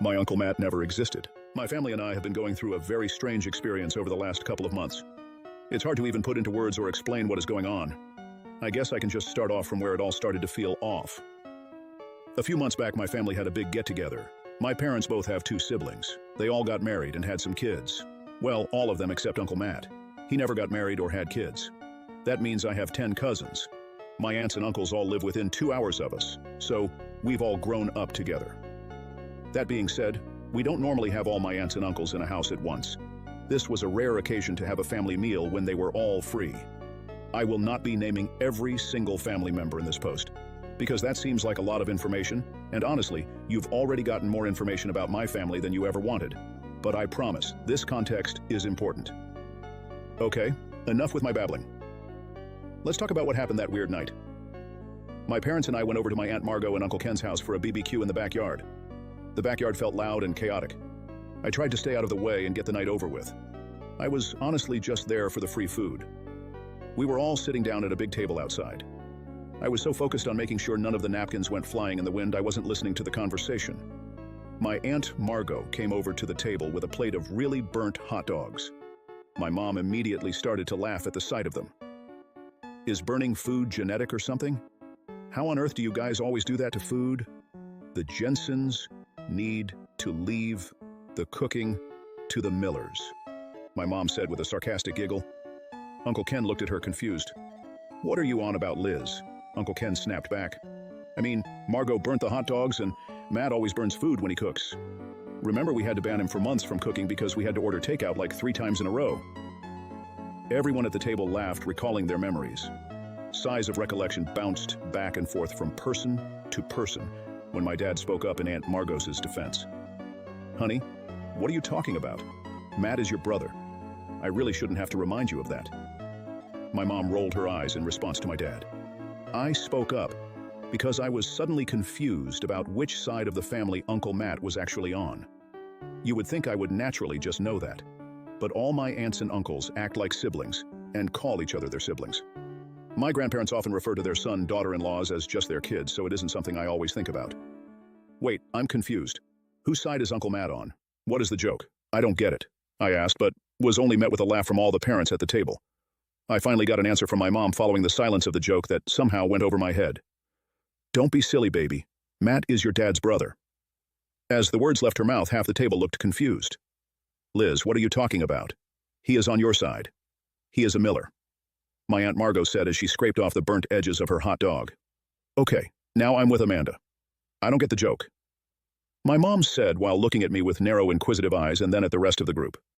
My Uncle Matt never existed. My family and I have been going through a very strange experience over the last couple of months. It's hard to even put into words or explain what is going on. I guess I can just start off from where it all started to feel off. A few months back, my family had a big get-together. My parents both have 2 siblings. They all got married and had some kids. Well, all of them except Uncle Matt. He never got married or had kids. That means I have 10 cousins. My aunts and uncles all live within 2 hours of us, so we've all grown up together. That being said, we don't normally have all my aunts and uncles in a house at once. This was a rare occasion to have a family meal when they were all free. I will not be naming every single family member in this post, because that seems like a lot of information, and honestly, you've already gotten more information about my family than you ever wanted. But I promise, this context is important. Okay, enough with my babbling. Let's talk about what happened that weird night. My parents and I went over to my Aunt Margot and Uncle Ken's house for a BBQ in the backyard. The backyard felt loud and chaotic. I tried to stay out of the way and get the night over with. I was honestly just there for the free food. We were all sitting down at a big table outside. I was so focused on making sure none of the napkins went flying in the wind, I wasn't listening to the conversation. My Aunt Margot came over to the table with a plate of really burnt hot dogs. My mom immediately started to laugh at the sight of them. Is burning food genetic or something? How on earth do you guys always do that to food? The Jensens need to leave the cooking to the Millers, my mom said with a sarcastic giggle. Uncle Ken looked at her confused. What are you on about, Liz? Uncle Ken snapped back. I mean, Margot burnt the hot dogs and Matt always burns food when he cooks. Remember, we had to ban him for months from cooking because we had to order takeout like 3 times in a row. Everyone at the table laughed, recalling their memories. Sighs of recollection bounced back and forth from person to person when my dad spoke up in Aunt Margot's defense. Honey, what are you talking about? Matt is your brother. I really shouldn't have to remind you of that. My mom rolled her eyes in response to my dad. I spoke up because I was suddenly confused about which side of the family Uncle Matt was actually on. You would think I would naturally just know that, but all my aunts and uncles act like siblings and call each other their siblings. My grandparents often refer to their son, daughter-in-laws as just their kids, so it isn't something I always think about. Wait, I'm confused. Whose side is Uncle Matt on? What is the joke? I don't get it, I asked, but was only met with a laugh from all the parents at the table. I finally got an answer from my mom following the silence of the joke that somehow went over my head. Don't be silly, baby. Matt is your dad's brother. As the words left her mouth, half the table looked confused. Liz, what are you talking about? He is on your side. He is a Miller, my Aunt Margot said as she scraped off the burnt edges of her hot dog. Okay, now I'm with Amanda. I don't get the joke, my mom said while looking at me with narrow, inquisitive eyes and then at the rest of the group.